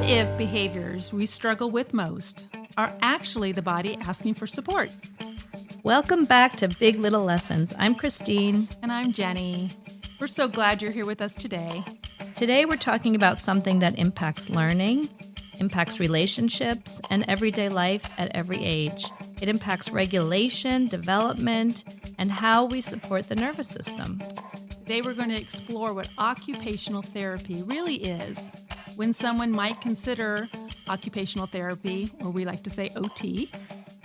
if behaviors we struggle with most are actually the body asking for support? Welcome back to Big Little Lessons. I'm Christine. And I'm Jenny. We're so glad you're here with us today. Today we're talking about something that impacts learning, impacts relationships, and everyday life at every age. It impacts regulation, development, and how we support the nervous system. Today we're going to explore what occupational therapy really is, when someone might consider occupational therapy, or we like to say OT,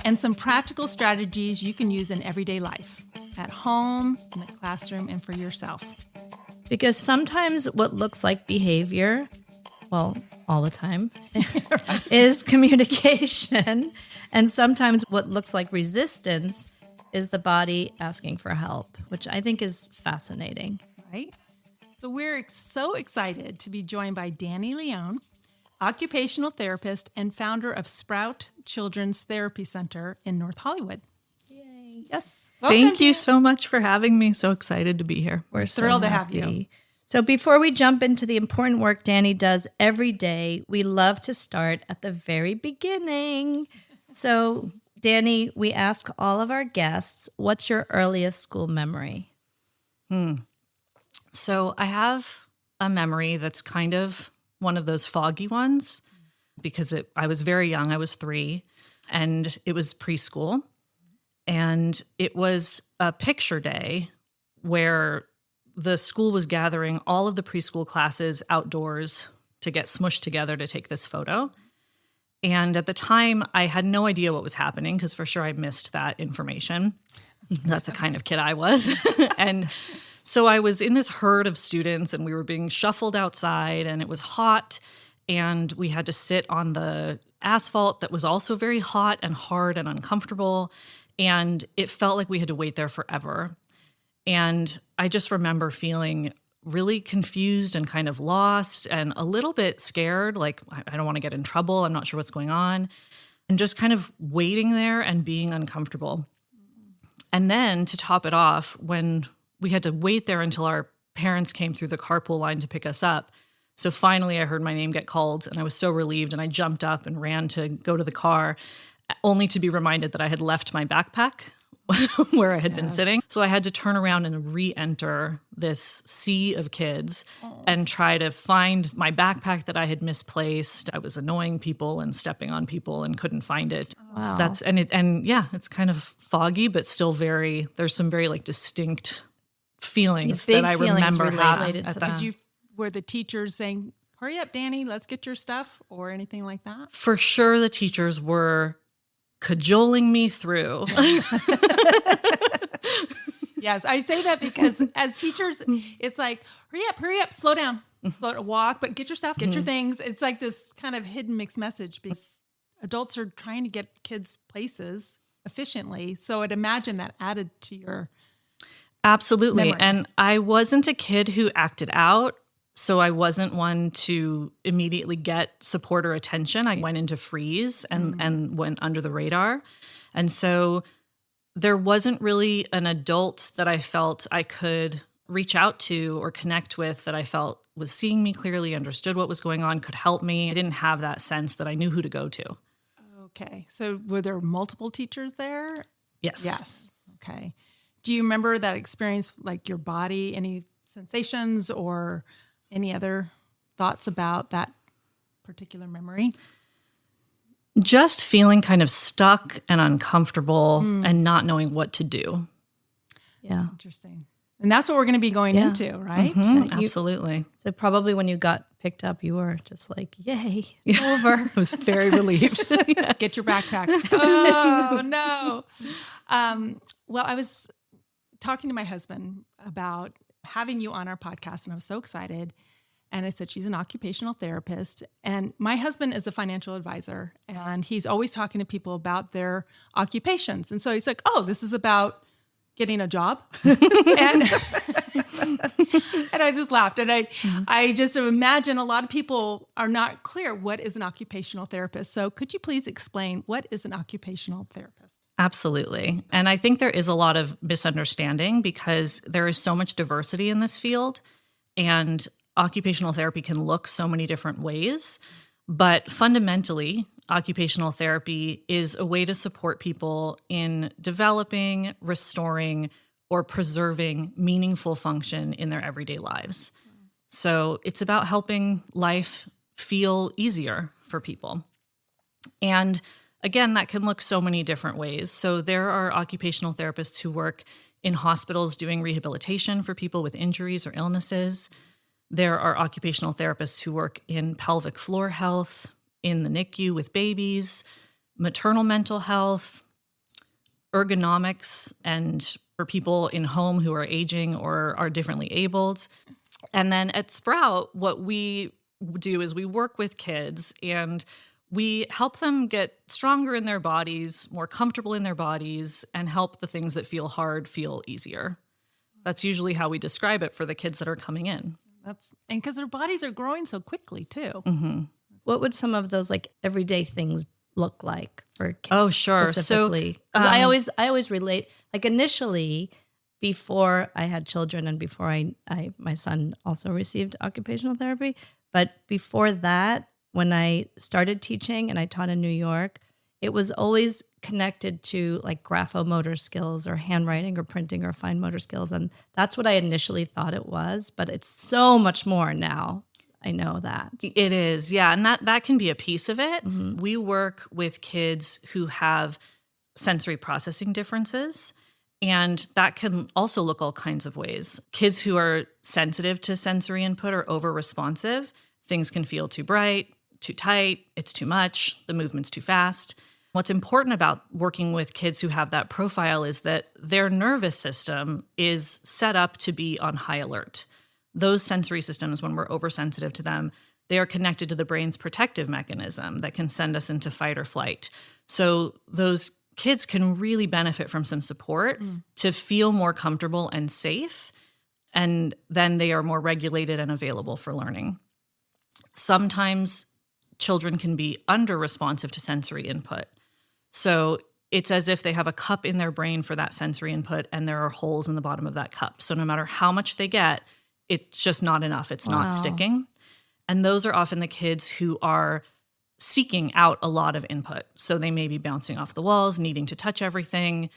and some practical strategies you can use in everyday life, at home, in the classroom, and for yourself. Because sometimes what looks like behavior, well, all the time, is communication. And sometimes what looks like resistance is the body asking for help, which I think is fascinating. Right? So we're so excited to be joined by Dani Leon, occupational therapist and founder of Sprout Children's Therapy Center in North Hollywood. Yay. Yes. Thank you so much for having me. So excited to be here. We're thrilled so to have happy. you. So before we jump into the important work Dani does every day, we love to start at the very beginning. So Dani, we ask all of our guests, what's your earliest school memory? So I have a memory that's kind of one of those foggy ones because I was very young. I was 3 and it was preschool. And it was a picture day where the school was gathering all of the preschool classes outdoors to get smushed together to take this photo. And at the time, I had no idea what was happening because for sure I missed that information. That's the kind of kid I was. And so I was in this herd of students and we were being shuffled outside and it was hot and we had to sit on the asphalt that was also very hot and hard and uncomfortable. And it felt like we had to wait there forever. And I just remember feeling really confused and kind of lost and a little bit scared, like I don't want to get in trouble. I'm not sure what's going on. And just kind of waiting there and being uncomfortable. And then to top it off, when we had to wait there until our parents came through the carpool line to pick us up. So finally I heard my name get called and I was so relieved and I jumped up and ran to go to the car only to be reminded that I had left my backpack where I had been sitting. So I had to turn around and re-enter this sea of kids and try to find my backpack that I had misplaced. I was annoying people and stepping on people and couldn't find it. Wow. So that's it's kind of foggy, but still there's some very like distinct feelings that I remember having at that. Were the teachers saying, "Hurry up, Dani, let's get your stuff," or anything like that? For sure the teachers were cajoling me through. Yes, I say that because as teachers, it's like, hurry up, slow down, walk, but get your stuff, get your things. It's like this kind of hidden mixed message because adults are trying to get kids places efficiently. So I'd imagine that added to your Absolutely. memory. And I wasn't a kid who acted out. So I wasn't one to immediately get support or attention. I went into freeze and went under the radar. And so there wasn't really an adult that I felt I could reach out to or connect with that I felt was seeing me clearly, understood what was going on, could help me. I didn't have that sense that I knew who to go to. Okay. So were there multiple teachers there? Yes. Yes. Okay. Do you remember that experience, like your body, any sensations or any other thoughts about that particular memory? Just feeling kind of stuck and uncomfortable and not knowing what to do. Yeah. Interesting. And that's what we're going to be going into, right? Absolutely. So probably when you got picked up, you were just like, yay, over. I was very relieved. Yes. Get your backpack. Oh, no. Well, I was talking to my husband about having you on our podcast, and I was so excited. And I said, she's an occupational therapist. And my husband is a financial advisor, and he's always talking to people about their occupations. And so he's like, oh, this is about getting a job. and I just laughed. And I just imagine a lot of people are not clear what is an occupational therapist. So could you please explain what is an occupational therapist? Absolutely. And I think there is a lot of misunderstanding because there is so much diversity in this field, and occupational therapy can look so many different ways. But fundamentally, occupational therapy is a way to support people in developing, restoring, or preserving meaningful function in their everyday lives. So it's about helping life feel easier for people. And again, that can look so many different ways. So there are occupational therapists who work in hospitals doing rehabilitation for people with injuries or illnesses. There are occupational therapists who work in pelvic floor health, in the NICU with babies, maternal mental health, ergonomics, and for people in home who are aging or are differently abled. And then at Sprout, what we do is we work with kids and we help them get stronger in their bodies, more comfortable in their bodies, and help the things that feel hard feel easier. That's usually how we describe it for the kids that are coming in. And because their bodies are growing so quickly too. Mm-hmm. What would some of those like everyday things look like for kids? Oh, sure. Specifically, because I always relate. Like initially, before I had children and before I my son also received occupational therapy, but before that, when I started teaching and I taught in New York, it was always connected to like graphomotor skills or handwriting or printing or fine motor skills. And that's what I initially thought it was, but it's so much more now. I know that. It is, yeah. And that can be a piece of it. Mm-hmm. We work with kids who have sensory processing differences, and that can also look all kinds of ways. Kids who are sensitive to sensory input or over-responsive, things can feel too bright, too tight, it's too much, the movement's too fast. What's important about working with kids who have that profile is that their nervous system is set up to be on high alert. Those sensory systems, when we're oversensitive to them, they are connected to the brain's protective mechanism that can send us into fight or flight. So those kids can really benefit from some support to feel more comfortable and safe, and then they are more regulated and available for learning. Sometimes children can be under-responsive to sensory input. So it's as if they have a cup in their brain for that sensory input and there are holes in the bottom of that cup. So no matter how much they get, it's just not enough. It's not sticking. And those are often the kids who are seeking out a lot of input. So they may be bouncing off the walls, needing to touch everything,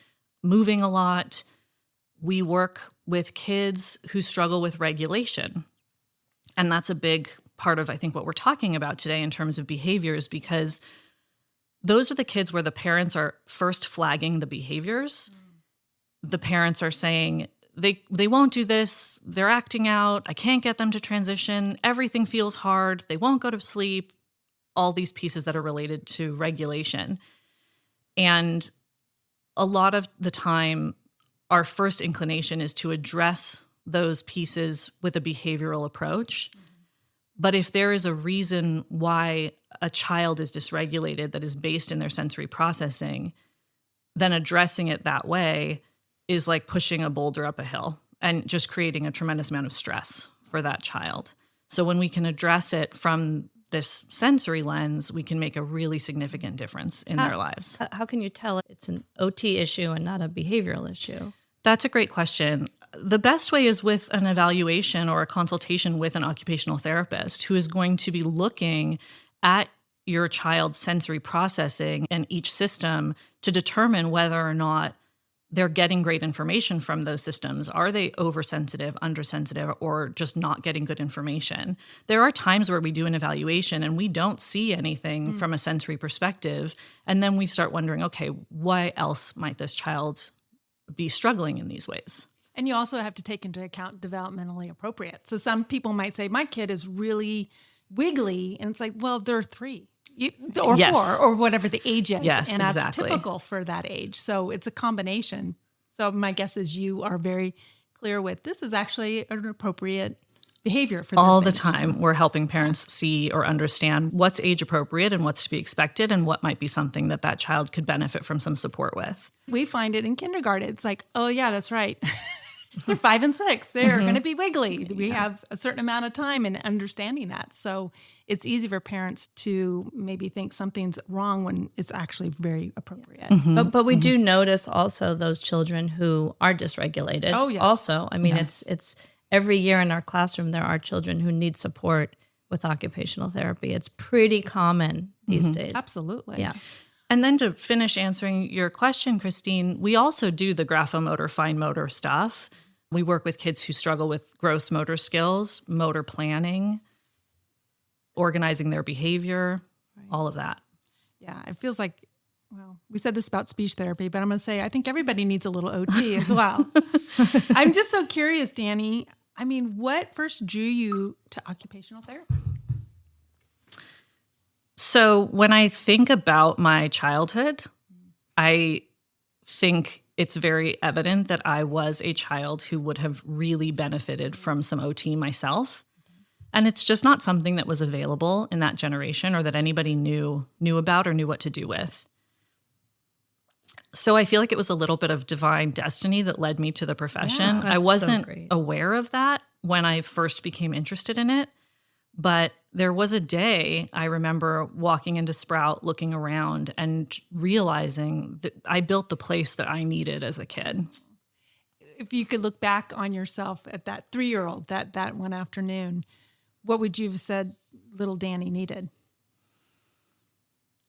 moving a lot. We work with kids who struggle with regulation. And that's a big part of, I think, what we're talking about today in terms of behaviors, because those are the kids where the parents are first flagging the behaviors. The parents are saying, they won't do this, they're acting out, I can't get them to transition, everything feels hard, they won't go to sleep, all these pieces that are related to regulation. And a lot of the time, our first inclination is to address those pieces with a behavioral approach. But if there is a reason why a child is dysregulated that is based in their sensory processing, then addressing it that way is like pushing a boulder up a hill and just creating a tremendous amount of stress for that child. So when we can address it from this sensory lens, we can make a really significant difference in their lives. How can you tell it's an OT issue and not a behavioral issue? That's a great question. The best way is with an evaluation or a consultation with an occupational therapist who is going to be looking at your child's sensory processing and each system to determine whether or not they're getting great information from those systems. Are they oversensitive, undersensitive, or just not getting good information? There are times where we do an evaluation and we don't see anything from a sensory perspective. And then we start wondering, okay, why else might this child be struggling in these ways? And you also have to take into account developmentally appropriate. So some people might say, my kid is really wiggly. And it's like, well, they're 3 or 4 or whatever the age is. Yes, and that's exactly. typical for that age. So it's a combination. So my guess is you are very clear with this is actually an appropriate behavior for all this the age. time. We're helping parents see or understand what's age appropriate and what's to be expected and what might be something that that child could benefit from some support with. We find it in kindergarten. It's like, oh yeah, that's right. They're 5 and 6. They're going to be wiggly. We have a certain amount of time in understanding that. So it's easy for parents to maybe think something's wrong when it's actually very appropriate. But we do notice also those children who are dysregulated. Oh, yes. Also, I mean, it's every year in our classroom, there are children who need support with occupational therapy. It's pretty common these days. Absolutely. Yes. And then to finish answering your question, Christine, we also do the graphomotor, fine motor stuff. We work with kids who struggle with gross motor skills, motor planning, organizing their behavior, all of that. Yeah, it feels like, well, we said this about speech therapy, but I'm going to say I think everybody needs a little OT as well. I'm just so curious, Dani. I mean, what first drew you to occupational therapy? So when I think about my childhood, I think it's very evident that I was a child who would have really benefited from some OT myself. And it's just not something that was available in that generation or that anybody knew about or knew what to do with. So I feel like it was a little bit of divine destiny that led me to the profession. Yeah, I wasn't great. aware of that when I first became interested in it. But there was a day I remember walking into Sprout, looking around and realizing that I built the place that I needed as a kid. If you could look back on yourself at that 3-year-old, that one afternoon, what would you have said little Dani needed?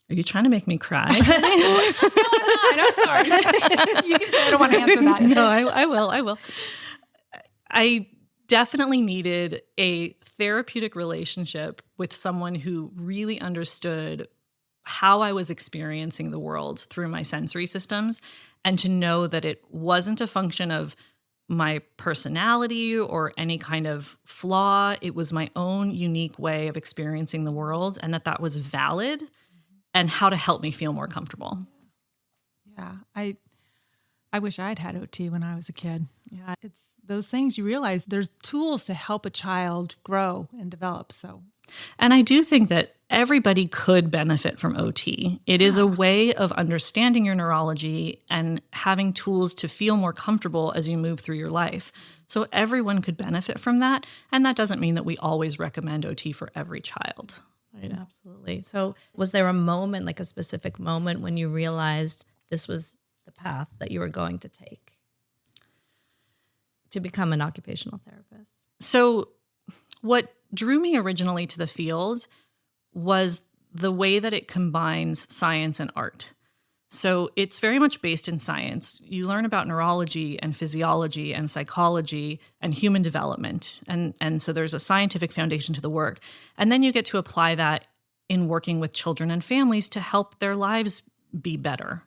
Are you trying to make me cry? I'm sorry. You can say I don't want to answer that. No, I will. I definitely needed a therapeutic relationship with someone who really understood how I was experiencing the world through my sensory systems, and to know that it wasn't a function of my personality or any kind of flaw. It was my own unique way of experiencing the world, and that was valid, and how to help me feel more comfortable. Yeah, I wish I'd had OT when I was a kid. Yeah, it's those things you realize there's tools to help a child grow and develop. So, and I do think that everybody could benefit from OT. It is a way of understanding your neurology and having tools to feel more comfortable as you move through your life. So everyone could benefit from that. And that doesn't mean that we always recommend OT for every child. Right, absolutely. So was there a moment, like a specific moment, when you realized this was the path that you were going to take to become an occupational therapist? So what drew me originally to the field was the way that it combines science and art. So it's very much based in science. You learn about neurology and physiology and psychology and human development. And so there's a scientific foundation to the work. And then you get to apply that in working with children and families to help their lives be better.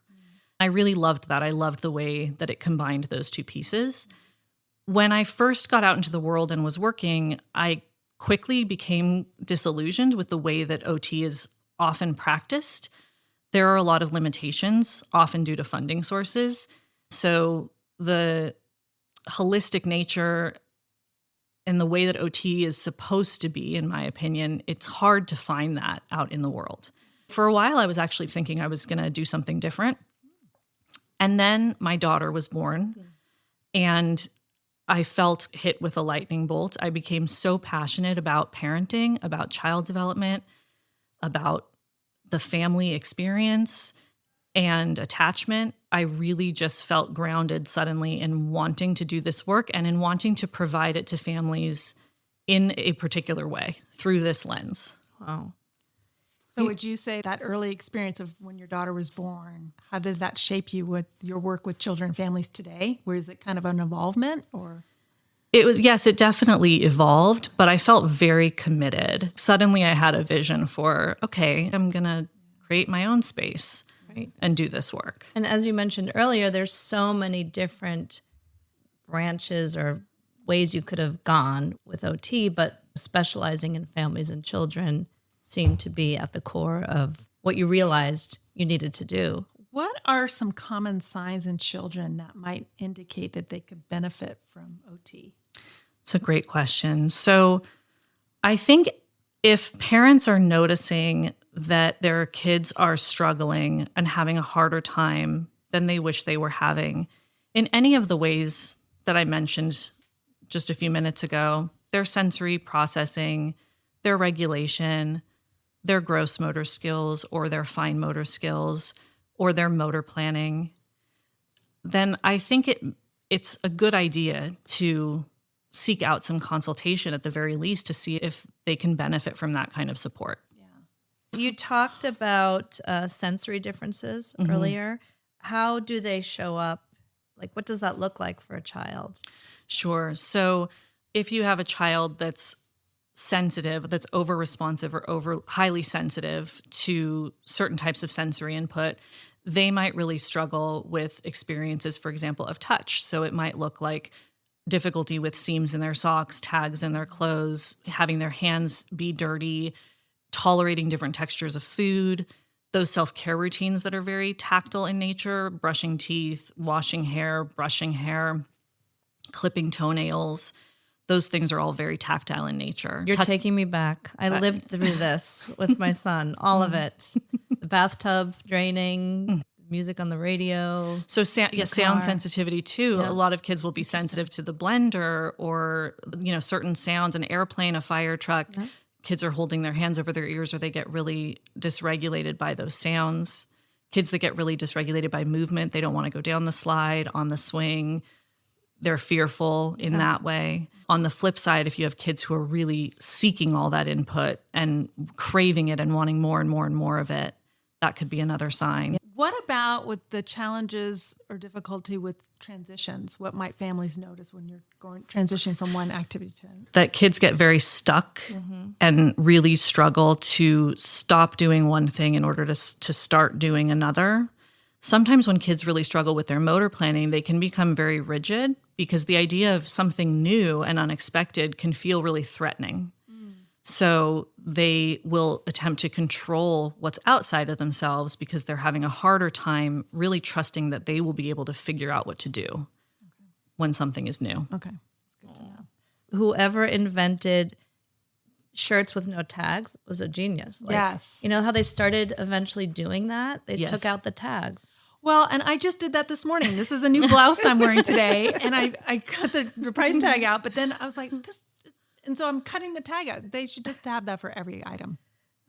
I really loved that. I loved the way that it combined those two pieces. When I first got out into the world and was working, I quickly became disillusioned with the way that OT is often practiced. There are a lot of limitations, often due to funding sources. So the holistic nature and the way that OT is supposed to be, in my opinion, it's hard to find that out in the world. For a while, I was actually thinking I was going to do something different. And then my daughter was born, and I felt hit with a lightning bolt. I became so passionate about parenting, about child development, about the family experience and attachment. I really just felt grounded suddenly in wanting to do this work and in wanting to provide it to families in a particular way through this lens. Wow. So would you say that early experience of when your daughter was born, how did that shape you with your work with children and families today? Was it kind of an involvement or? It was, yes, it definitely evolved, but I felt very committed. Suddenly I had a vision for, okay, I'm going to create my own space, right, and do this work. And as you mentioned earlier, there's so many different branches or ways you could have gone with OT, but specializing in families and children seemed to be at the core of what you realized you needed to do. What are some common signs in children that might indicate that they could benefit from OT? It's a great question. So I think if parents are noticing that their kids are struggling and having a harder time than they wish they were having in any of the ways that I mentioned just a few minutes ago, their sensory processing, their regulation, their gross motor skills or their fine motor skills or their motor planning, then I think it's a good idea to seek out some consultation at the very least to see if they can benefit from that kind of support. You talked about sensory differences earlier. How do they show up? Like, what does that look like for a child? Sure. So if you have a child that's sensitive, that's over responsive or over highly sensitive to certain types of sensory input, they might really struggle with experiences, for example, of touch. So it might look like difficulty with seams in their socks, tags in their clothes, having their hands be dirty, tolerating different textures of food, those self-care routines that are very tactile in nature, brushing teeth, washing hair, brushing hair, clipping toenails. Those things are all very tactile in nature. You're taking me back. I lived through this with my son, all of it. The bathtub draining, music on the radio. So sound sensitivity too. Yeah. A lot of kids will be sensitive to the blender or, certain sounds, an airplane, a fire truck. Yeah. Kids are holding their hands over their ears or they get really dysregulated by those sounds. Kids that get really dysregulated by movement, they don't want to go down the slide, on the swing. They're fearful in that way. On the flip side, if you have kids who are really seeking all that input and craving it and wanting more and more and more of it, that could be another sign. What about with the challenges or difficulty with transitions? What might families notice when you're transitioning from one activity to another? That kids get very stuck and really struggle to stop doing one thing in order to start doing another. Sometimes when kids really struggle with their motor planning, they can become very rigid because the idea of something new and unexpected can feel really threatening. So they will attempt to control what's outside of themselves because they're having a harder time really trusting that they will be able to figure out what to do when something is new. Okay, that's good to know. Whoever invented shirts with no tags was a genius. Yes. You know how they started eventually doing that? They took out the tags. Well, and I just did that this morning. This is a new blouse I'm wearing today, and I cut the price tag out, but then I was like, and so I'm cutting the tag out. They should just have that for every item.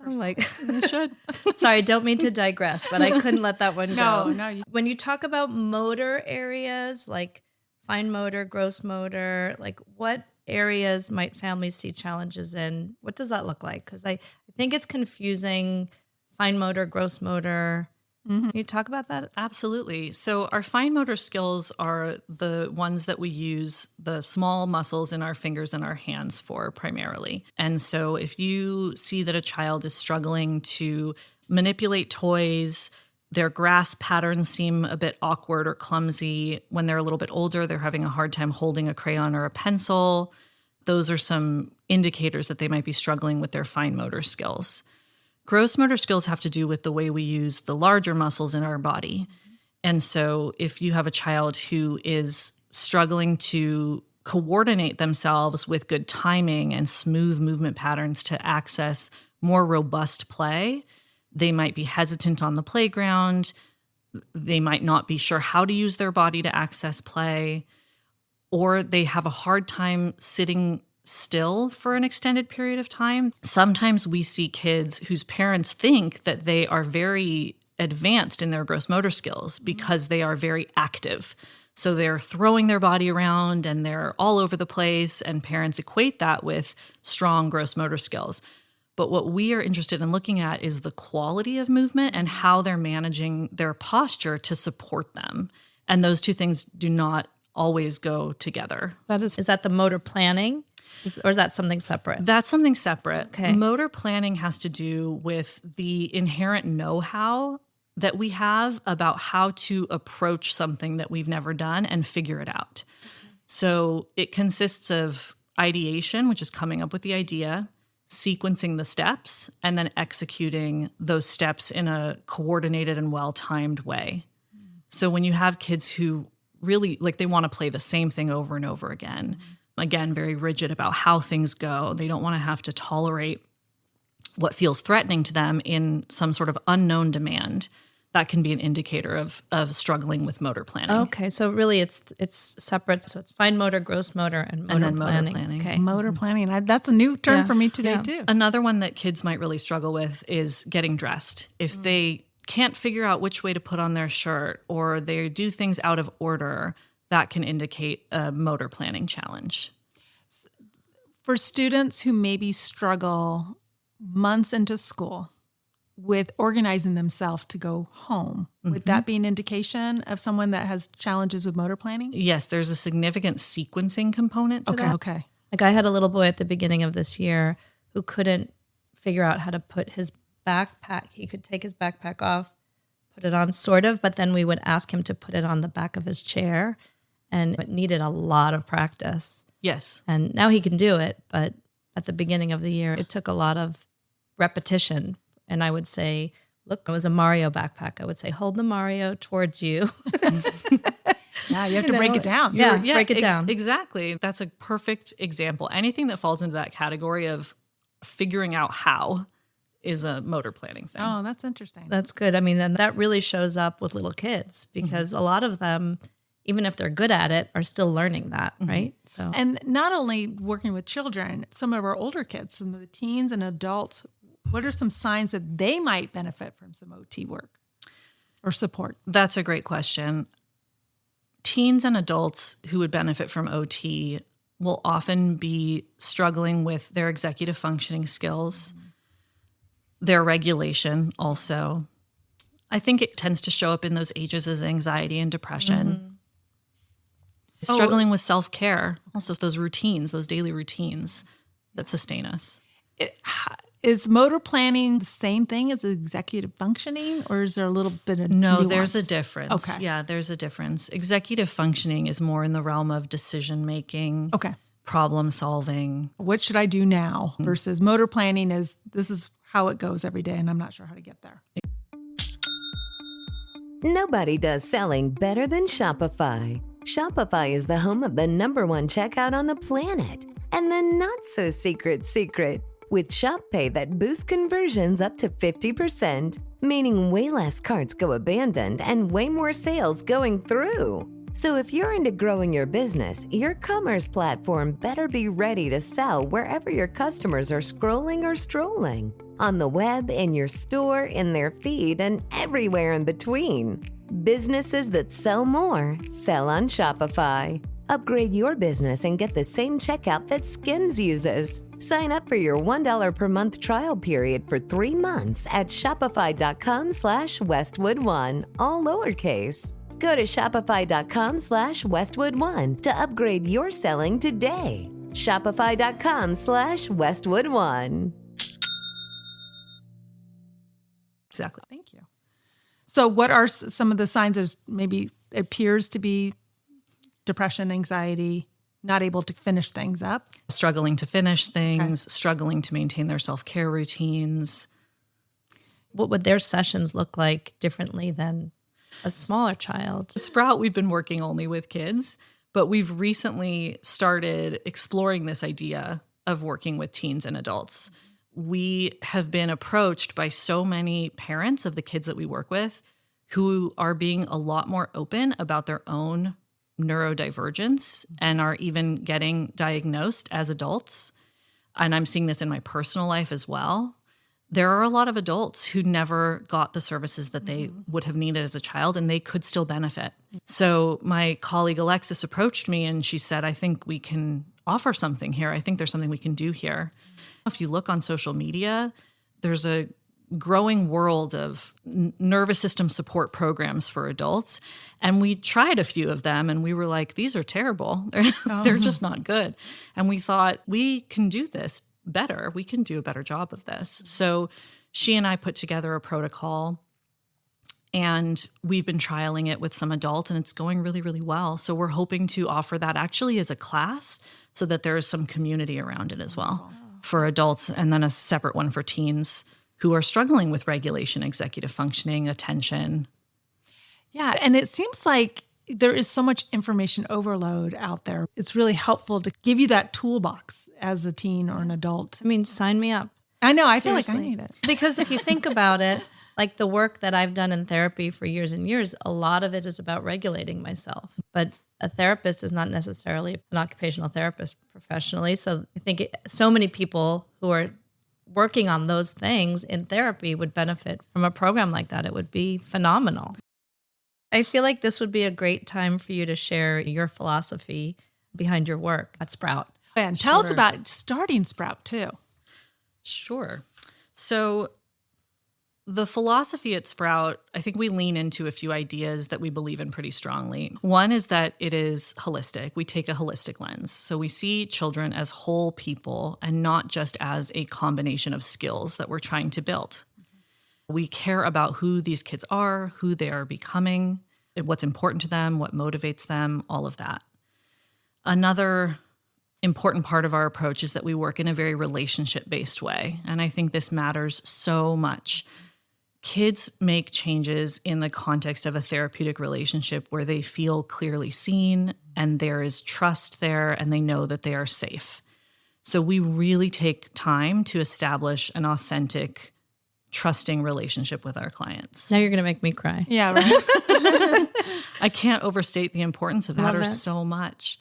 I'm like, They should. sorry, don't mean to digress, but I couldn't let that one go. No. When you talk about motor areas, like fine motor, gross motor, like what areas might families see challenges in? What does that look like? Because I think it's confusing, fine motor, gross motor. Can you talk about that? Absolutely. So our fine motor skills are the ones that we use the small muscles in our fingers and our hands for primarily. And so if you see that a child is struggling to manipulate toys, their grasp patterns seem a bit awkward or clumsy. When they're a little bit older, they're having a hard time holding a crayon or a pencil. Those are some indicators that they might be struggling with their fine motor skills. Gross motor skills have to do with the way we use the larger muscles in our body. And so if you have a child who is struggling to coordinate themselves with good timing and smooth movement patterns to access more robust play, they might be hesitant on the playground. They might not be sure how to use their body to access play, or they have a hard time sitting still for an extended period of time. Sometimes we see kids whose parents think that they are very advanced in their gross motor skills because they are very active. So they're throwing their body around and they're all over the place, and parents equate that with strong gross motor skills. But what we are interested in looking at is the quality of movement and how they're managing their posture to support them. And those two things do not always go together. Is that the motor planning? Or is that something separate? That's something separate. Okay. Motor planning has to do with the inherent know-how that we have about how to approach something that we've never done and figure it out. Okay. So it consists of ideation, which is coming up with the idea, sequencing the steps, and then executing those steps in a coordinated and well-timed way. So when you have kids who really, they want to play the same thing over and over again, again, very rigid about how things go. They don't want to have to tolerate what feels threatening to them in some sort of unknown demand. That can be an indicator of struggling with motor planning. Okay, so really it's separate. So it's fine motor, gross motor, and motor planning. Okay. Motor planning. That's a new term for me today, too. Another one that kids might really struggle with is getting dressed. If they can't figure out which way to put on their shirt, or they do things out of order, that can indicate a motor planning challenge. For students who maybe struggle months into school with organizing themselves to go home, would that be an indication of someone that has challenges with motor planning? Yes, there's a significant sequencing component to that. Okay. Like I had a little boy at the beginning of this year who couldn't figure out how to put his backpack. He could take his backpack off, put it on sort of, but then we would ask him to put it on the back of his chair, and it needed a lot of practice. Yes. And now he can do it, but at the beginning of the year, it took a lot of repetition. And I would say, look, it was a Mario backpack. I would say, hold the Mario towards you. Yeah, you have to break it down. Yeah, break it down. Exactly. That's a perfect example. Anything that falls into that category of figuring out how is a motor planning thing. Oh, that's interesting. That's good. I mean, and that really shows up with little kids because a lot of them, even if they're good at it, are still learning that, right? So, And not only working with children, some of our older kids, some of the teens and adults, what are some signs that they might benefit from some OT work or support? That's a great question. Teens and adults who would benefit from OT will often be struggling with their executive functioning skills, their regulation also. I think it tends to show up in those ages as anxiety and depression. Struggling with self-care, also those routines, those daily routines that sustain us. Is motor planning the same thing as executive functioning, or is there a little bit of No, nuance? there's a difference. Okay. Yeah, there's a difference. Executive functioning is more in the realm of decision making, Okay. problem solving. What should I do now versus motor planning is this is how it goes every day, and I'm not sure how to get there. Nobody does selling better than Shopify. Shopify is the home of the #1 checkout on the planet. And the not-so-secret secret, with Shop Pay that boosts conversions up to 50%, meaning way less carts go abandoned and way more sales going through. So if you're into growing your business, your commerce platform better be ready to sell wherever your customers are scrolling or strolling. On the web, in your store, in their feed, and everywhere in between. Businesses that sell more, sell on Shopify. Upgrade your business and get the same checkout that Skims uses. Sign up for your $1 per month trial period for 3 months at shopify.com/Westwood1, all lowercase. Go to shopify.com/Westwood1 to upgrade your selling today. Shopify.com/Westwood1. Exactly. Thank you. So what are some of the signs of maybe appears to be depression, anxiety, not able to finish things up? Struggling to finish things, struggling to maintain their self-care routines. what would their sessions look like differently than a smaller child? At Sprout, we've been working only with kids, but we've recently started exploring this idea of working with teens and adults. We have been approached by so many parents of the kids that we work with who are being a lot more open about their own neurodivergence and are even getting diagnosed as adults. And I'm seeing this in my personal life as well. There are a lot of adults who never got the services that they would have needed as a child, and they could still benefit. So my colleague Alexis approached me and she said, I think we can offer something here. I think there's something we can do here. If you look on social media, there's a growing world of nervous system support programs for adults. And we tried a few of them and we were like, these are terrible. They're just not good. And we thought, we can do this better. We can do a better job of this. So she and I put together a protocol and we've been trialing it with some adults and it's going really, really well. So we're hoping to offer that actually as a class so that there is some community around it as well for adults, and then a separate one for teens who are struggling with regulation, executive functioning, attention. Yeah, and it seems like there is so much information overload out there. It's really helpful to give you that toolbox as a teen or an adult. I mean, sign me up. I know, I feel like I Seriously. need it. Because if you think about it, like the work that I've done in therapy for years and years, a lot of it is about regulating myself. But a therapist is not necessarily an occupational therapist professionally. So I think so many people who are working on those things in therapy would benefit from a program like that. It would be phenomenal. I feel like this would be a great time for you to share your philosophy behind your work at Sprout. And tell us Sure. about starting Sprout too. Sure. So the philosophy at Sprout, I think we lean into a few ideas that we believe in pretty strongly. One is that it is holistic. We take a holistic lens. So we see children as whole people and not just as a combination of skills that we're trying to build. We care about who these kids are, who they are becoming, what's important to them, what motivates them, all of that. Another important part of our approach is that we work in a very relationship-based way. And I think this matters so much. Kids make changes in the context of a therapeutic relationship where they feel clearly seen and there is trust there and they know that they are safe. So we really take time to establish an authentic, trusting relationship with our clients. Now you're going to make me cry. Yeah, right. I can't overstate the importance of that. Love It it. matters so much.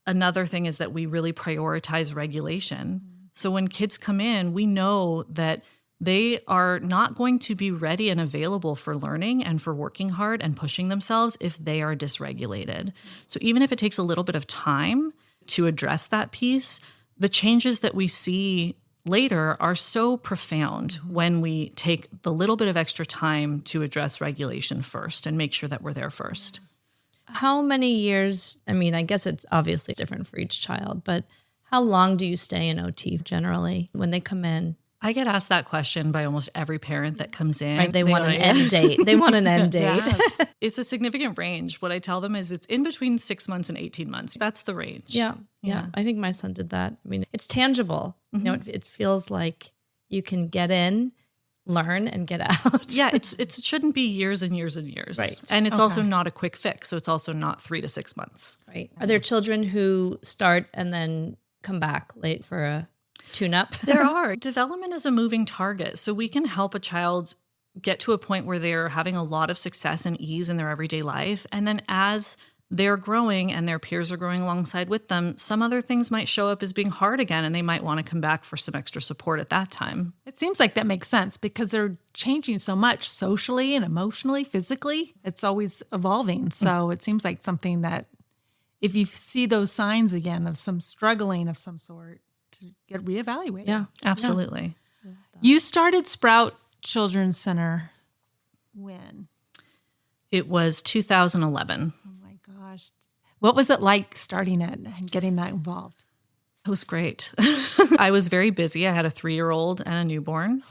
Another thing is that we really prioritize regulation. So when kids come in, we know that they are not going to be ready and available for learning and for working hard and pushing themselves if they are dysregulated. So even if it takes a little bit of time to address that piece, the changes that we see later are so profound when we take the little bit of extra time to address regulation first and make sure that we're there first. How many years? I mean, I guess it's obviously different for each child, but how long do you stay in OT generally when they come in? I get asked that question by almost every parent that comes in. Right? They want an end date. They want an end date. Yes. It's a significant range. What I tell them is it's in between 6 months and 18 months. That's the range. Yeah. I think my son did that. I mean, it's tangible. You know, it feels like you can get in, learn, and get out. Yeah, it shouldn't be years and years and years. Right. And it's also not a quick fix. So it's also not 3 to 6 months. Right. Are there children who start and then come back late for a tune-up? There are. Development is a moving target. So we can help a child get to a point where they're having a lot of success and ease in their everyday life. And then as they're growing and their peers are growing alongside with them, some other things might show up as being hard again, and they might want to come back for some extra support at that time. It seems like that makes sense because they're changing so much socially and emotionally, physically. It's always evolving. So it seems like something that if you see those signs again of some struggling of some sort, to get reevaluated. Yeah. Absolutely. You started Sprout Children's Center when? It was 2011. Oh my gosh. What was it like starting it and getting that involved? It was great. I was very busy. I had a 3-year-old and a newborn.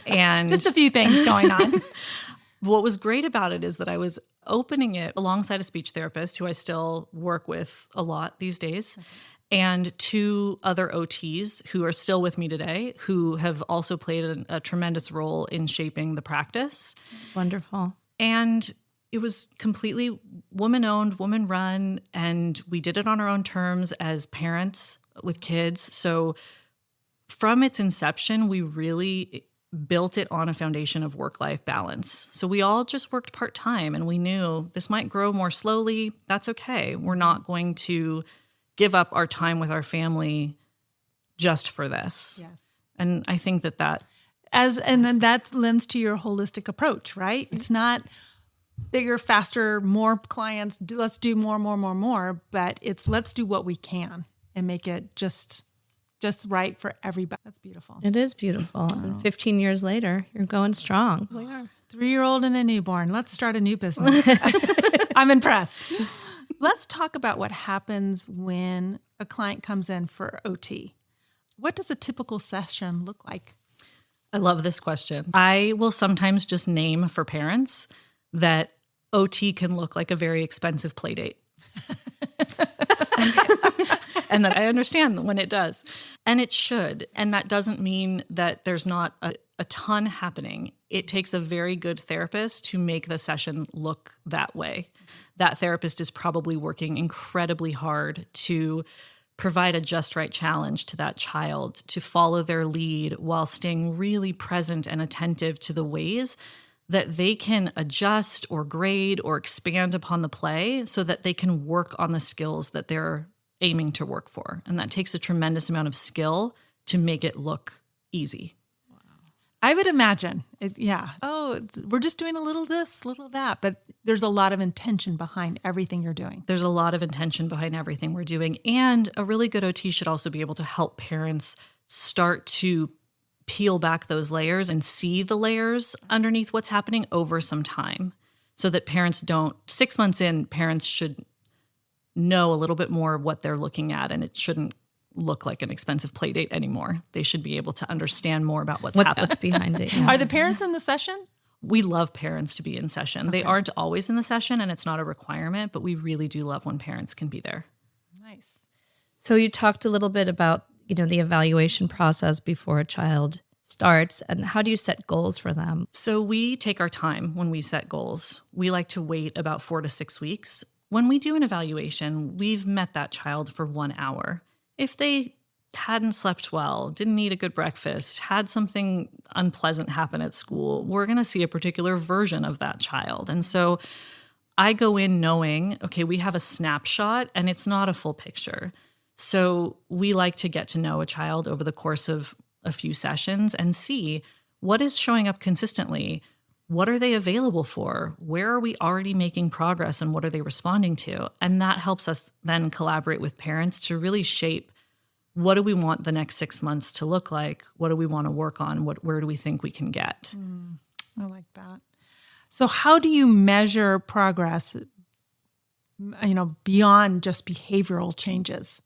And Just a few things going on. what was great about it is that I was opening it alongside a speech therapist who I still work with a lot these days. And 2 other OTs who are still with me today, who have also played a tremendous role in shaping the practice. Wonderful. And it was completely woman-owned, woman-run, and we did it on our own terms as parents with kids. So from its inception, we really built it on a foundation of work-life balance. So we all just worked part-time, and we knew this might grow more slowly. That's okay. We're not going to give up our time with our family just for this. Yes. And I think that And then that lends to your holistic approach, right? It's not bigger, faster, more clients. Let's do more, but it's let's do what we can and make it just right for everybody. That's beautiful. It is beautiful. And 15 years later, you're going strong. We are 3-year-old and a newborn. Let's start a new business. I'm impressed. Let's talk about what happens when a client comes in for OT. What does a typical session look like? I love this question. I will sometimes just name for parents that OT can look like a very expensive play date. And that I understand when it does. And it should. And that doesn't mean that there's not a ton happening. It takes a very good therapist to make the session look that way. That therapist is probably working incredibly hard to provide a just right challenge to that child, to follow their lead while staying really present and attentive to the ways that they can adjust or grade or expand upon the play so that they can work on the skills that they're aiming to work for. And that takes a tremendous amount of skill to make it look easy. I would imagine. Yeah. Oh, we're just doing a little this, little that. But there's a lot of intention behind everything you're doing. There's a lot of intention behind everything we're doing. And a really good OT should also be able to help parents start to peel back those layers and see the layers underneath what's happening over some time, so that parents don't, 6 months in, parents should know a little bit more of what they're looking at, and it shouldn't look like an expensive play date anymore. They should be able to understand more about what's happening. What's behind it. Yeah. Are the parents in the session? We love parents to be in session. They aren't always in the session, and it's not a requirement, but we really do love when parents can be there. Nice. So you talked a little bit about, the evaluation process before a child starts, and how do you set goals for them? So we take our time when we set goals. We like to wait about 4 to 6 weeks. When we do an evaluation, we've met that child for 1 hour. If they hadn't slept well, didn't eat a good breakfast, had something unpleasant happen at school, we're going to see a particular version of that child. And so I go in knowing, okay, we have a snapshot and it's not a full picture. So we like to get to know a child over the course of a few sessions and see what is showing up consistently. What are they available for? Where are we already making progress, and what are they responding to? And that helps us then collaborate with parents to really shape, what do we want the next 6 months to look like? What do we want to work on? Where do we think we can get? I like that. So how do you measure progress, beyond just behavioral changes?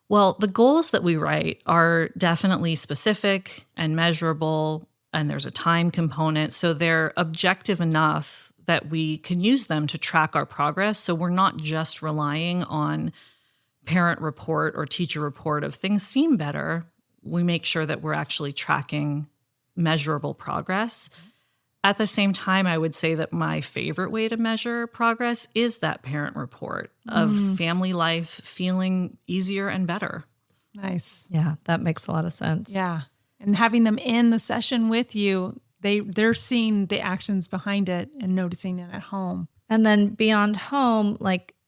Well, the goals that we write are definitely specific and measurable, and there's a time component. So they're objective enough that we can use them to track our progress. So we're not just relying on parent report or teacher report of things seem better. We make sure that we're actually tracking measurable progress. At the same time, I would say that my favorite way to measure progress is that parent report of family life feeling easier and better. Nice. Yeah, that makes a lot of sense. Yeah. And having them in the session with you, they're seeing the actions behind it and noticing it at home. And then beyond home,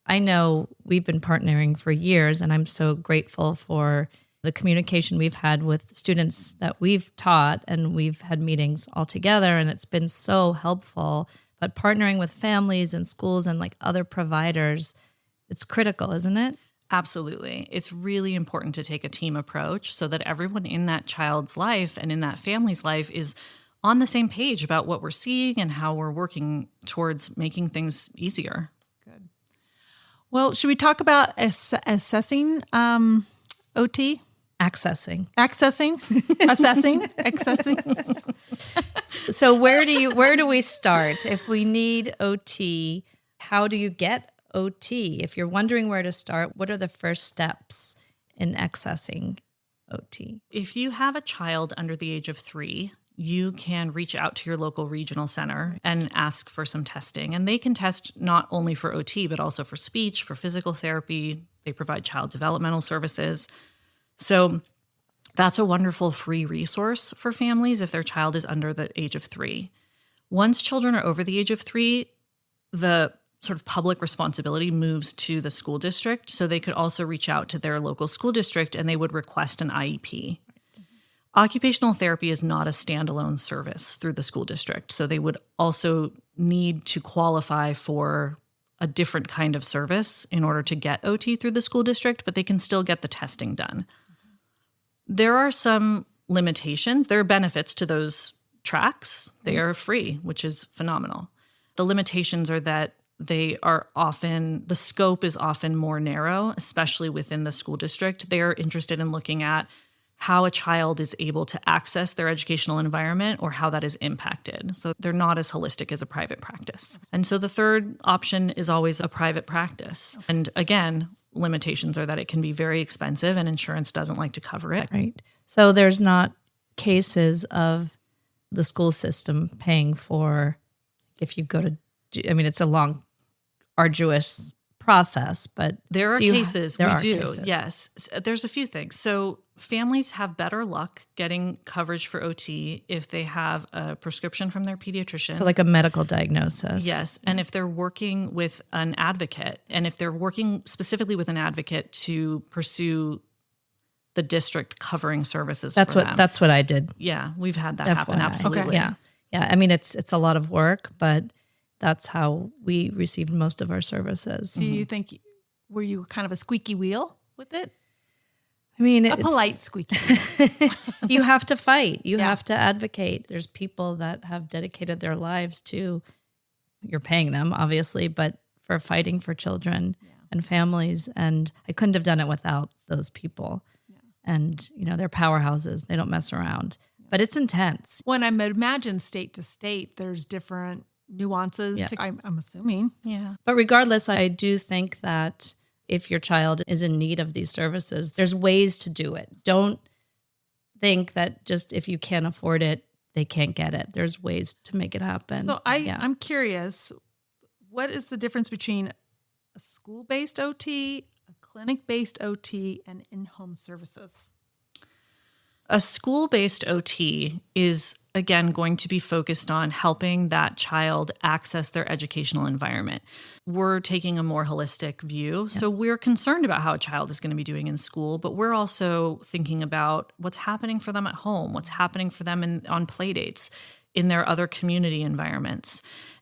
I know we've been partnering for years, and I'm so grateful for the communication we've had with students that we've taught, and we've had meetings all together, and it's been so helpful. But partnering with families and schools and other providers, it's critical, isn't it? Absolutely. It's really important to take a team approach so that everyone in that child's life and in that family's life is on the same page about what we're seeing and how we're working towards making things easier. Good. Well, should we talk about assessing OT? Accessing. Assessing. So where do we start? If we need OT, how do you get OT? If you're wondering where to start, what are the first steps in accessing OT? If you have a child under the age of 3, you can reach out to your local regional center and ask for some testing. And they can test not only for OT, but also for speech, for physical therapy. They provide child developmental services. So that's a wonderful free resource for families if their child is under the age of 3. Once children are over the age of 3, the sort of public responsibility moves to the school district. So they could also reach out to their local school district and they would request an IEP. Occupational therapy is not a standalone service through the school district. So they would also need to qualify for a different kind of service in order to get OT through the school district, but they can still get the testing done. There are some limitations. There are benefits to those tracks. They are free, which is phenomenal. The limitations are that the scope is often more narrow, especially within the school district. They are interested in looking at how a child is able to access their educational environment or how that is impacted. So they're not as holistic as a private practice. And so the third option is always a private practice. And again, limitations are that it can be very expensive and insurance doesn't like to cover it. Right. So there's not cases of the school system paying for, if you go to, it's a long, arduous process, but there are cases. There we are do. cases. Yes. There's a few things. So families have better luck getting coverage for OT if they have a prescription from their pediatrician. So like a medical diagnosis. Yes. And if they're working with an advocate, and if they're working specifically with an advocate to pursue the district covering services That's for what them. that's what I did. Yeah, we've had that happen. FYI. Absolutely. Okay. Yeah. Yeah. I mean, it's a lot of work, but that's how we received most of our services. Do you think, were you kind of a squeaky wheel with it? I mean, A polite squeaky wheel. You have to fight. You have to advocate. There's people that have dedicated their lives to, you're paying them, obviously, but for fighting for children and families. And I couldn't have done it without those people. And, they're powerhouses. They don't mess around. But it's intense. When I imagine state to state, there's different nuances. Yeah. I'm assuming. Yeah. But regardless, I do think that if your child is in need of these services, there's ways to do it. Don't think that just if you can't afford it, they can't get it. There's ways to make it happen. So I'm curious, what is the difference between a school-based OT, a clinic-based OT, and in-home services? A school-based OT is, again, going to be focused on helping that child access their educational environment. We're taking a more holistic view. So we're concerned about how a child is going to be doing in school, but we're also thinking about what's happening for them at home, what's happening for them on play dates, in their other community environments.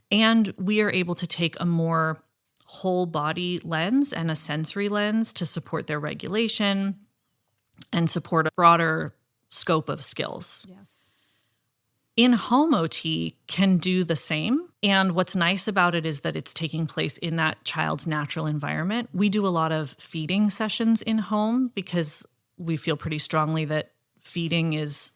And we are able to take a more whole body lens and a sensory lens to support their regulation and support a broader scope of skills. Yes. In-home OT can do the same. And what's nice about it is that it's taking place in that child's natural environment. We do a lot of feeding sessions in home because we feel pretty strongly that feeding is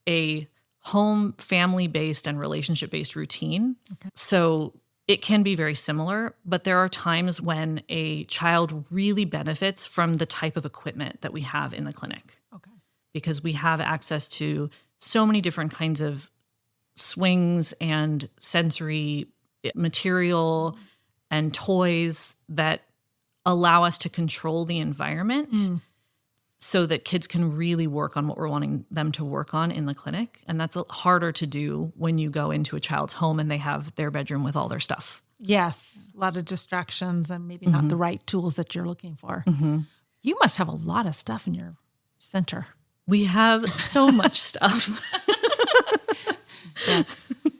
a home family-based and relationship-based routine. Okay. So it can be very similar, but there are times when a child really benefits from the type of equipment that we have in the clinic. Okay. Because we have access to so many different kinds of swings and sensory material and toys that allow us to control the environment so that kids can really work on what we're wanting them to work on in the clinic. And that's harder to do when you go into a child's home and they have their bedroom with all their stuff. Yes. A lot of distractions and maybe not the right tools that you're looking for. You must have a lot of stuff in your center. We have so much stuff.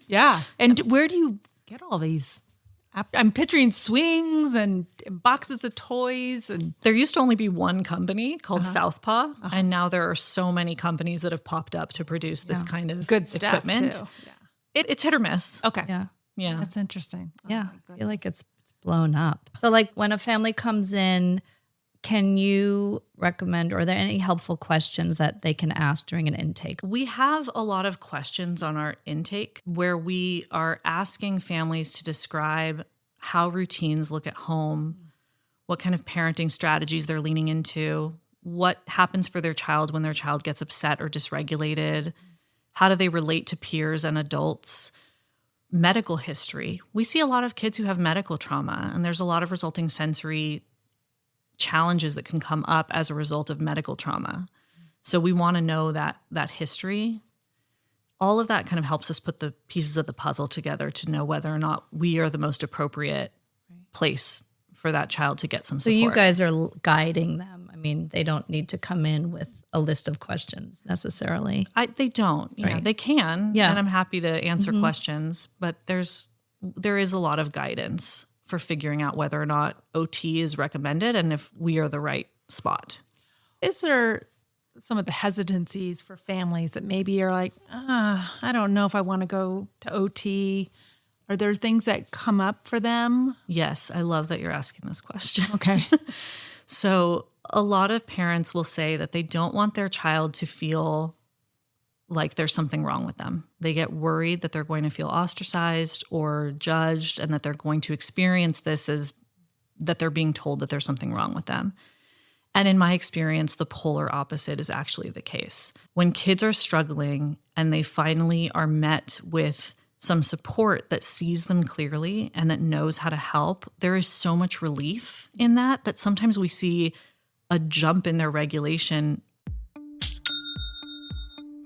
Yeah. And where do you get all these? I'm picturing swings and boxes of toys. And There used to only be one company called Southpaw, and now there are so many companies that have popped up to produce this kind of good stuff equipment. too. Yeah. It's hit or miss. Okay. Yeah. Yeah. That's interesting. Oh, Yeah. my I feel like goodness. it's blown up. So like when a family comes in, can you recommend, or are there any helpful questions that they can ask during an intake? We have a lot of questions on our intake where we are asking families to describe how routines look at home, what kind of parenting strategies they're leaning into, what happens for their child when their child gets upset or dysregulated, how do they relate to peers and adults, medical history. We see a lot of kids who have medical trauma, and there's a lot of resulting sensory challenges that can come up as a result of medical trauma. So we want to know that history. All of that kind of helps us put the pieces of the puzzle together to know whether or not we are the most appropriate place for that child to get some So support. you guys are guiding them. I mean, they don't need to come in with a list of questions necessarily. They don't. Yeah, Right. they can. Yeah. And I'm happy to answer questions, but there is a lot of guidance for figuring out whether or not OT is recommended and if we are the right spot. Is there some of the hesitancies for families that maybe are like, I don't know if I want to go to OT? Are there things that come up for them? Yes, I love that you're asking this question. Okay. So a lot of parents will say that they don't want their child to feel like there's something wrong with them. They get worried that they're going to feel ostracized or judged and that they're going to experience this as that they're being told that there's something wrong with them. And in my experience, the polar opposite is actually the case. When kids are struggling and they finally are met with some support that sees them clearly and that knows how to help, there is so much relief in that sometimes we see a jump in their regulation.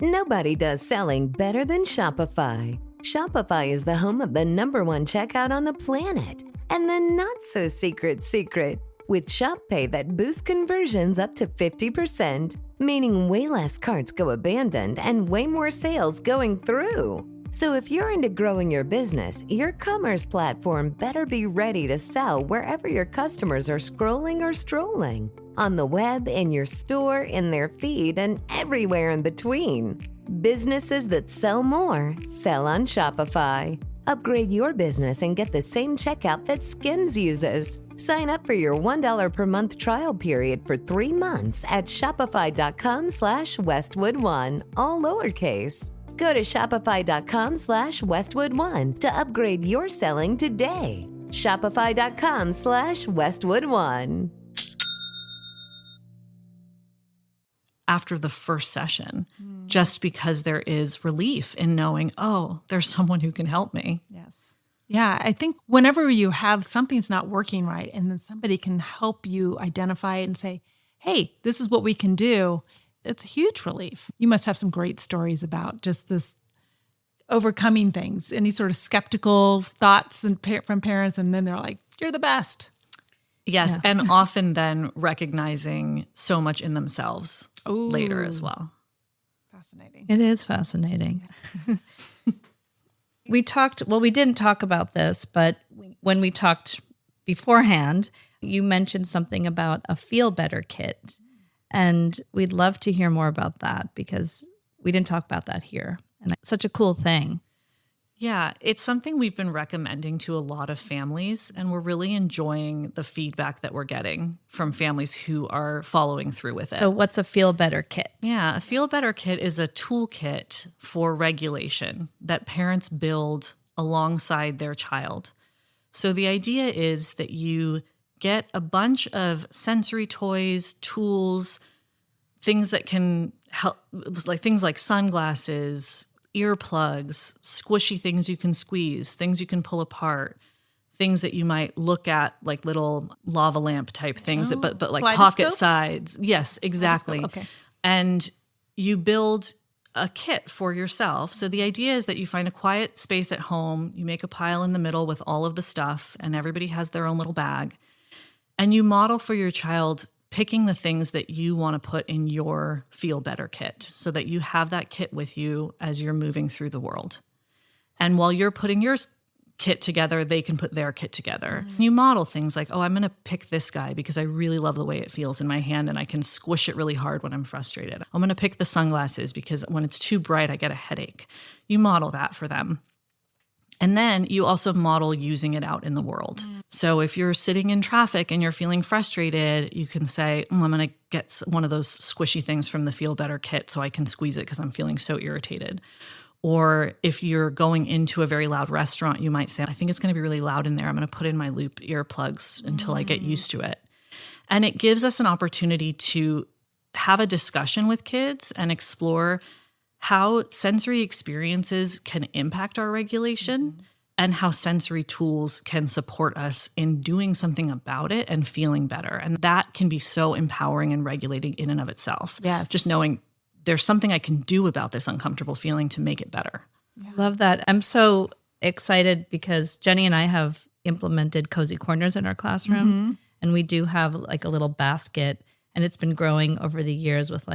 Nobody does selling better than Shopify. Shopify is the home of the #1 checkout on the planet. And the not-so-secret secret, with Shop Pay that boosts conversions up to 50%, meaning way less carts go abandoned and way more sales going through. So if you're into growing your business, your commerce platform better be ready to sell wherever your customers are scrolling or strolling. On the web, in your store, in their feed, and everywhere in between. Businesses that sell more sell on Shopify. Upgrade your business and get the same checkout that Skims uses. Sign up for your $1 per month trial period for 3 months at shopify.com/Westwood1, all lowercase. Go to shopify.com/Westwood1 to upgrade your selling today. Shopify.com/Westwood1. After the first session, just because there is relief in knowing, oh, there's someone who can help me. Yes. Yeah, I think whenever you have something's not working right and then somebody can help you identify it and say, hey, this is what we can do, it's a huge relief. You must have some great stories about just this overcoming things, any sort of skeptical thoughts from parents, and then they're like, you're the best. Yes, and often then recognizing so much in themselves later as well. Fascinating. It is fascinating. We didn't talk about this, but when we talked beforehand, you mentioned something about a feel better kit. And we'd love to hear more about that because we didn't talk about that here. And it's such a cool thing. Yeah, it's something we've been recommending to a lot of families, and we're really enjoying the feedback that we're getting from families who are following through with it. So what's a feel better kit? Yeah, a Feel Better Kit is a toolkit for regulation that parents build alongside their child. So the idea is that you get a bunch of sensory toys, tools, things that can help, like things like sunglasses, earplugs, squishy things you can squeeze, things you can pull apart, things that you might look at like little lava lamp type things, but like pocket size. Yes, exactly. Okay. And you build a kit for yourself. So the idea is that you find a quiet space at home, you make a pile in the middle with all of the stuff, and everybody has their own little bag. And you model for your child picking the things that you want to put in your Feel Better kit so that you have that kit with you as you're moving through the world. And while you're putting your kit together, they can put their kit together. Mm-hmm. You model things like, oh, I'm going to pick this guy because I really love the way it feels in my hand and I can squish it really hard when I'm frustrated. I'm going to pick the sunglasses because when it's too bright, I get a headache. You model that for them. And then you also model using it out in the world. So if you're sitting in traffic and you're feeling frustrated, you can say, I'm going to get one of those squishy things from the Feel Better kit so I can squeeze it because I'm feeling so irritated. Or if you're going into a very loud restaurant, you might say, I think it's going to be really loud in there. I'm going to put in my loop earplugs until I get used to it. And it gives us an opportunity to have a discussion with kids and explore how sensory experiences can impact our regulation and how sensory tools can support us in doing something about it and feeling better. And that can be so empowering and regulating in and of itself. Yes. Just knowing there's something I can do about this uncomfortable feeling to make it better. Yeah. Love that. I'm so excited because Jenny and I have implemented cozy corners in our classrooms. Mm-hmm. And we do have like a little basket, and it's been growing over the years with